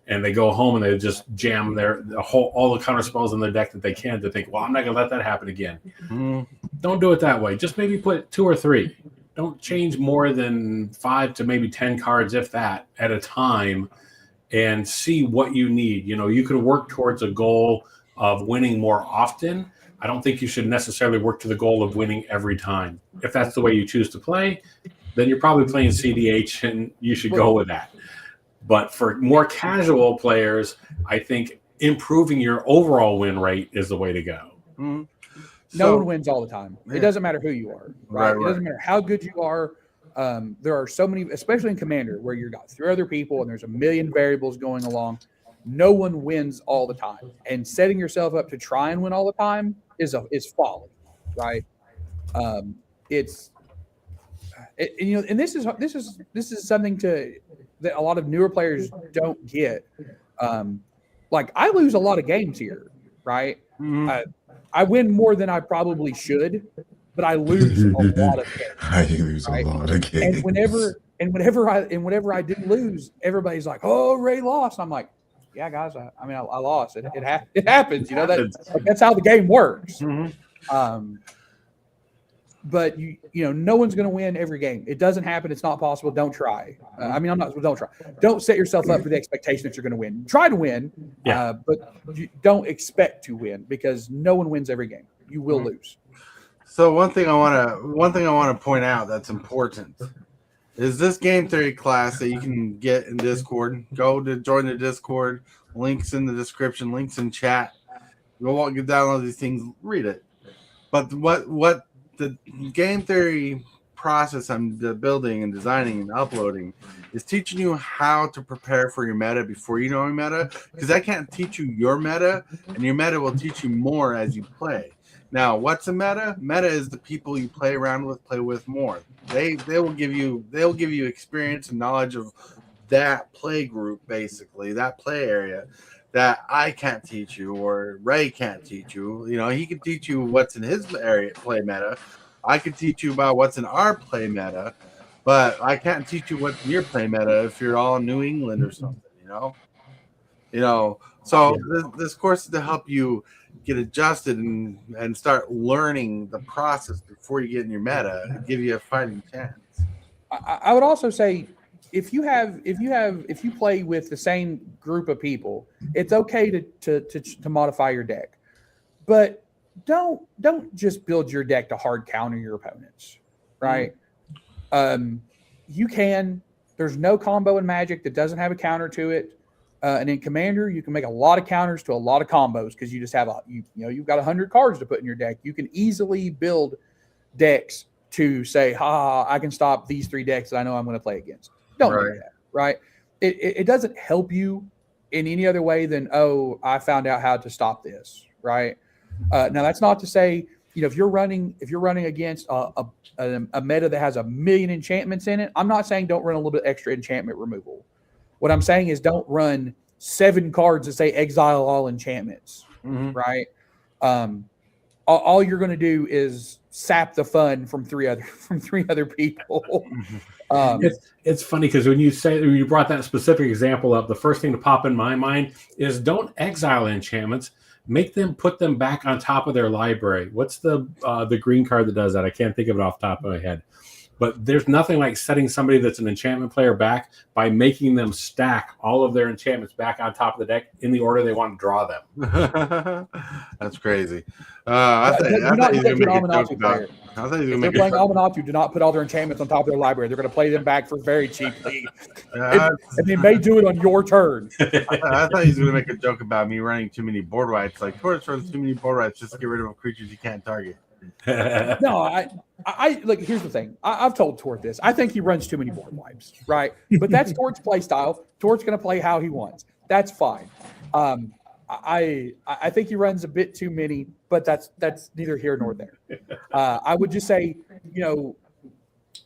and they go home and they just jam all the counter spells in their deck that they can to think, well, I'm not going to let that happen again. Don't do it that way. Just maybe put 2 or 3. don't change more than 5 to maybe 10 cards, if that, at a time, and see what you need. You could work towards a goal of winning more often. I don't think you should necessarily work to the goal of winning every time. If that's the way you choose to play, then you're probably playing CDH, and you should go with that. But for more casual players, I think improving your overall win rate is the way to go. Mm-hmm. No one wins all the time. Yeah. It doesn't matter who you are. Right? It doesn't matter how good you are. There are so many, especially in Commander, where you've got 3 other people and there's a million variables going along. No one wins all the time. And setting yourself up to try and win all the time is folly, right? And this is something that a lot of newer players don't get. Like, I lose a lot of games here, right? Mm-hmm. I win more than I probably should, but I lose a lot of games. I lose a lot of games. And whenever I do lose, everybody's like, "Oh, Ray lost." I'm like, "Yeah, guys, I lost. It happens. That's how the game works." Mm-hmm. But no one's going to win every game. It doesn't happen. It's not possible. Don't try. Don't try. Don't set yourself up for the expectation that you're going to win. Try to win, but you don't expect to win, because no one wins every game. You will lose. So one thing I want to point out that's important is this game theory class that you can get in Discord. Go to join the Discord. Links in the description. Links in chat. Go download these things. Read it. But what the game theory process I'm building and designing and uploading is teaching you how to prepare for your meta before you know your meta, because I can't teach you your meta, and your meta will teach you more as you play. Now, what's a meta? Meta is the people you play around with, play with more. They'll give you experience and knowledge of that play group, basically, that play area that I can't teach you, or Ray can't teach you. He can teach you what's in his area play meta. I can teach you about what's in our play meta, but I can't teach you what's in your play meta if you're all in New England or something, So this course is to help you get adjusted and start learning the process before you get in your meta and give you a fighting chance. I would also say, if you play with the same group of people, it's okay to modify your deck, but don't just build your deck to hard counter your opponents, right? You can. There's no combo in Magic that doesn't have a counter to it, and in Commander you can make a lot of counters to a lot of combos, because you just have you've got 100 cards to put in your deck. You can easily build decks to say, I can stop these 3 decks that I know I'm going to play against. Don't do that, right? It doesn't help you in any other way than, I found out how to stop this, right? Now, that's not to say, if you're running against a meta that has 1 million enchantments in it, I'm not saying don't run a little bit extra enchantment removal. What I'm saying is don't run 7 cards that say exile all enchantments, right? All you're going to do is sap the fun from 3 other people. It's funny, because when you brought that specific example up, the first thing to pop in my mind is, don't exile enchantments. Make them put them back on top of their library. What's the green card that does that? I can't think of it off the top of my head. But there's nothing like setting somebody that's an enchantment player back by making them stack all of their enchantments back on top of the deck in the order they want to draw them. That's crazy. I thought you were going to make a joke about it. If they're playing Almanatu, do not put all their enchantments on top of their library. They're going to play them back for very cheaply. And they may do it on your turn. I thought he was going to make a joke about me running too many board wipes. Like, Tortoise runs too many board wipes just to get rid of creatures you can't target. No, I look. Here's the thing. I've told Tort this. I think he runs too many board wipes, right? But that's Tort's play style. Tort's going to play how he wants. That's fine. I think he runs a bit too many, but that's neither here nor there. I would just say,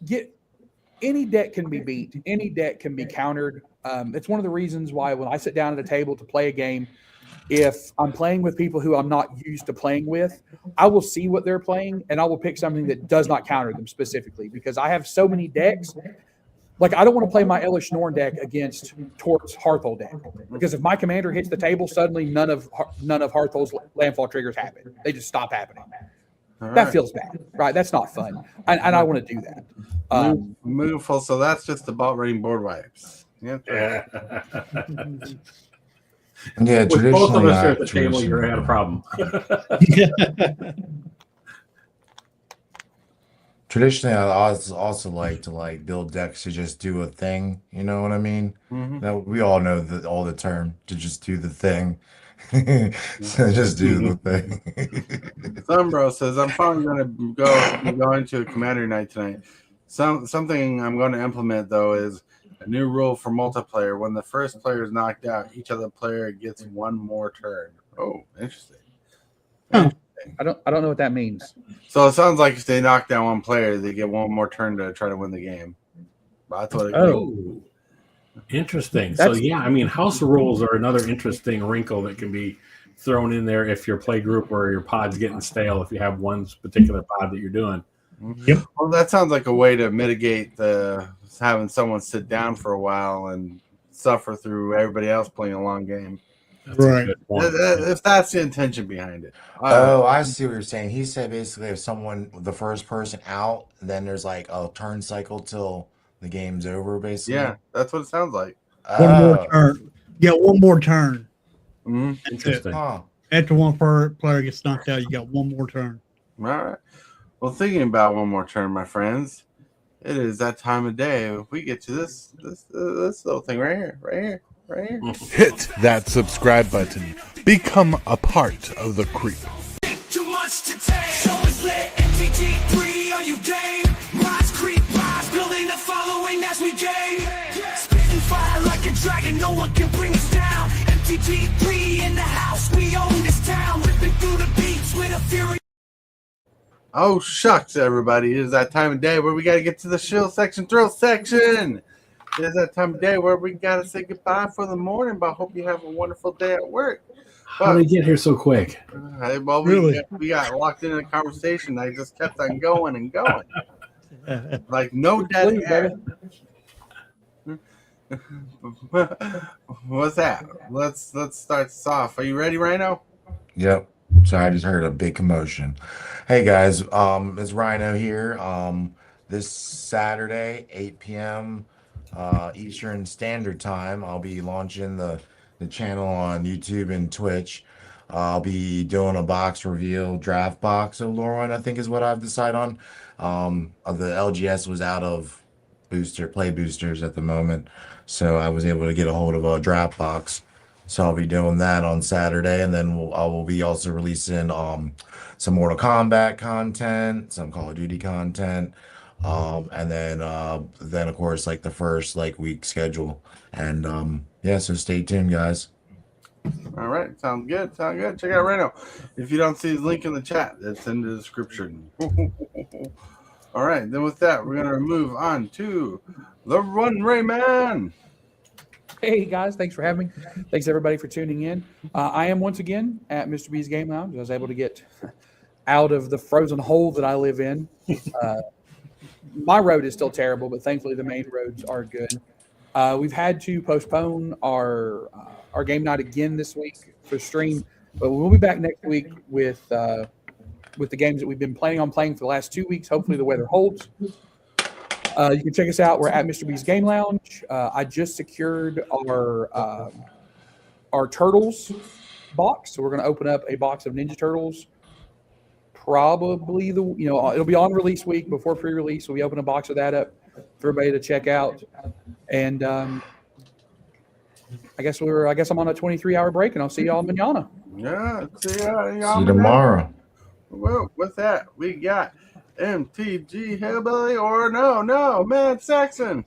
get any deck can be beat. Any deck can be countered. It's one of the reasons why when I sit down at a table to play a game, if I'm playing with people who I'm not used to playing with, I will see what they're playing and I will pick something that does not counter them specifically, because I have so many decks. Like, I don't want to play my Elish Norn deck against Tort's Hearthole deck, because if my commander hits the table, suddenly none of Hearthole's landfall triggers happen. They just stop happening. All That right. feels bad, right? That's not fun, and I want to do that. Moonful. So that's just the ball rating board wipes. Yeah. Yeah. Yeah, With both of traditionally, us here at the table, you're at a problem. traditionally, I also like to like build decks to just do a thing. You know what I mean? Mhm. That we all know all the term to just do the thing. So just do the thing. Sunbro says, I'm probably going to go into a commander night tonight. Something I'm going to implement, though, is a new rule for multiplayer. When the first player is knocked out, each other player gets one more turn. Oh, interesting. Huh. I don't know what that means. So it sounds like if they knock down one player, they get one more turn to try to win the game. That's what it means. Oh, interesting. So yeah, I mean, house rules are another interesting wrinkle that can be thrown in there if your play group or your pod's getting stale. If you have one particular pod that you're doing. Yep. Well, that sounds like a way to mitigate the having someone sit down for a while and suffer through everybody else playing a long game. That's Right. a good point. If that's the intention behind it. Oh, I see what you're saying. He said basically if the first person out, then there's like a turn cycle till the game's over, basically. Yeah, that's what it sounds like. One more Oh, turn. Yeah, one more turn. Mhm. That's it. Interesting. huh. After one player gets knocked out, you got one more turn. All right. Well, thinking about one more turn, my friends, it is that time of day. We get to this little thing right here, right here, right here. Hit that subscribe button. Become a part of the crew. Too much to take. Show is lit. MTG3, are you game? Rise, creep, rise. Building a following as we game. Spitting fire like a dragon. No one can bring us down. MTG3 in the house. We own this town. Ripping through the beats with a fury. Oh, shucks, everybody. It is that time of day where we got to get to the shill section, thrill section. It is that time of day where we got to say goodbye for the morning, but I hope you have a wonderful day at work. How did we get here so quick? Well, Really? we got locked in a conversation. I just kept on going and going. Like no dead Please, air. What's that? Let's start this off. Are you ready, Rhino? Yep. Sorry, I just heard a big commotion. Hey guys, it's Rhino here. This Saturday, 8 p.m. Eastern Standard Time, I'll be launching the channel on YouTube and Twitch. I'll be doing a box reveal, draft box of Lauren, I think is what I've decided on. The LGS was out of play boosters at the moment, so I was able to get a hold of a draft box. So I'll be doing that on Saturday, and then I will be also releasing some Mortal Kombat content, some Call of Duty content, and then of course like the first week schedule. And yeah, so stay tuned, guys. All right, sounds good. Sounds good. Check out Rhino. If you don't see his link in the chat, it's in the description. All right, then with that, we're gonna move on to the Runway Man. Hey guys, thanks for having me. Thanks everybody for tuning in. I am once again at Mr. B's Game Lounge. I was able to get out of the frozen hole that I live in. My road is still terrible, but thankfully the main roads are good. We've had to postpone our game night again this week for stream, but we'll be back next week with the games that we've been planning on playing for the last 2 weeks. Hopefully the weather holds. You can check us out. We're at Mr. B's Game Lounge. I just secured our Turtles box, so we're going to open up a box of Ninja Turtles. Probably it'll be on release week before pre-release. So we open a box of that up for everybody to check out. And I guess I'm on a 23-hour break, and I'll see y'all manana. Yeah, see See you tomorrow. Well, with that, we got MTG Hillbilly or no, Matt Saxon.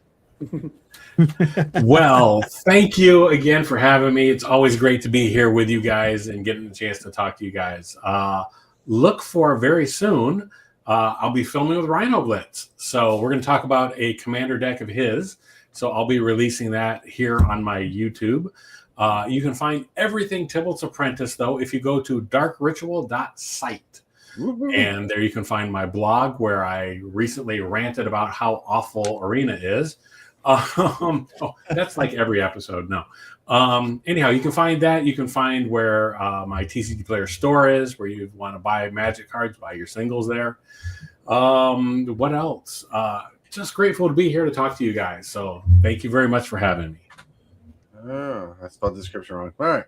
Well, thank you again for having me. It's always great to be here with you guys and getting the chance to talk to you guys. Look for very soon, I'll be filming with Rhino Blitz. So we're going to talk about a commander deck of his. So I'll be releasing that here on my YouTube. You can find everything Tybalt's Apprentice, though, if you go to darkritual.site. And there you can find my blog where I recently ranted about how awful Arena is. That's like every episode. No. Anyhow, you can find that. You can find where my TCG Player store is, where you want to buy Magic cards, buy your singles there. What else? Just grateful to be here to talk to you guys. So thank you very much for having me. Oh, I spelled the description wrong. All right.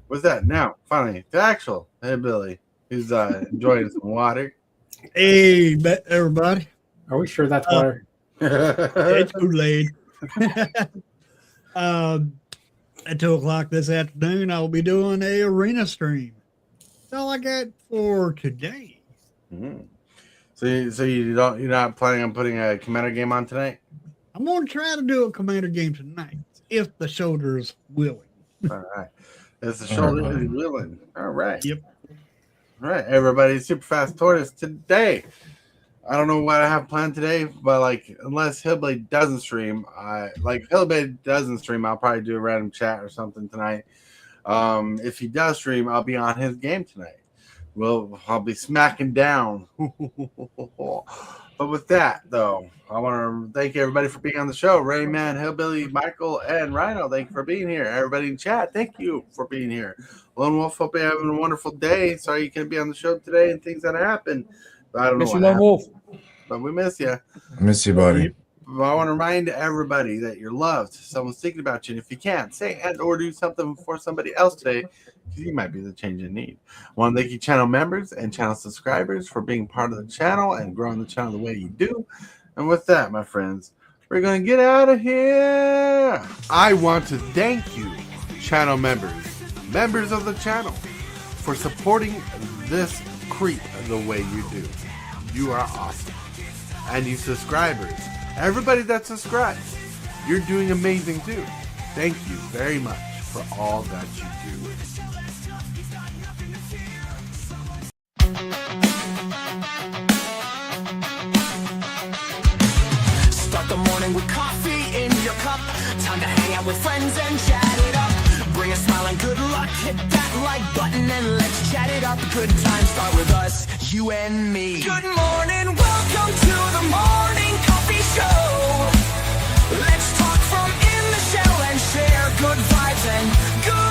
What's that? Now, finally, the actual Billy, who's enjoying some water. Hey, everybody. Are we sure that's water? It's Kool-Aid. At 2:00 this afternoon, I'll be doing a arena stream. That's all I got for today. Mm. So you're not planning on putting a Commander game on tonight? I'm going to try to do a Commander game tonight if the shoulder's willing. All right. If the shoulder is willing. All right. Yep. All right, everybody. Super Fast Tortoise today. I don't know what I have planned today, but like, unless Hillbilly doesn't stream, I'll probably do a random chat or something tonight. If he does stream, I'll be on his game tonight. I'll be smacking down. But with that, though, I want to thank everybody for being on the show. Rayman, Hillbilly, Michael, and Rhino, thank you for being here. Everybody in chat, thank you for being here. Lone Wolf, hope you're having a wonderful day. Sorry you couldn't be on the show today and things that happened. I don't know. Miss you, Lone Wolf. But we miss you. Miss you, buddy. But I want to remind everybody that you're loved. Someone's thinking about you. And if you can, say and or do something for somebody else today, because you might be the change in need. I want to thank you, channel members and channel subscribers, for being part of the channel and growing the channel the way you do. And with that, my friends, we're going to get out of here. I want to thank you, channel members of the channel, for supporting this creep the way you do. You are awesome. And you subscribers, everybody that subscribes, you're doing amazing too. Thank you very much for all that you do. Start the morning with coffee in your cup. Time to hang out with friends and chat it up. Bring a smile and good luck. Hit that like button and let's chat it up. Good times start with us, you and me. Good morning, welcome to the morning coffee show. Let's talk from in the shell and share good vibes and good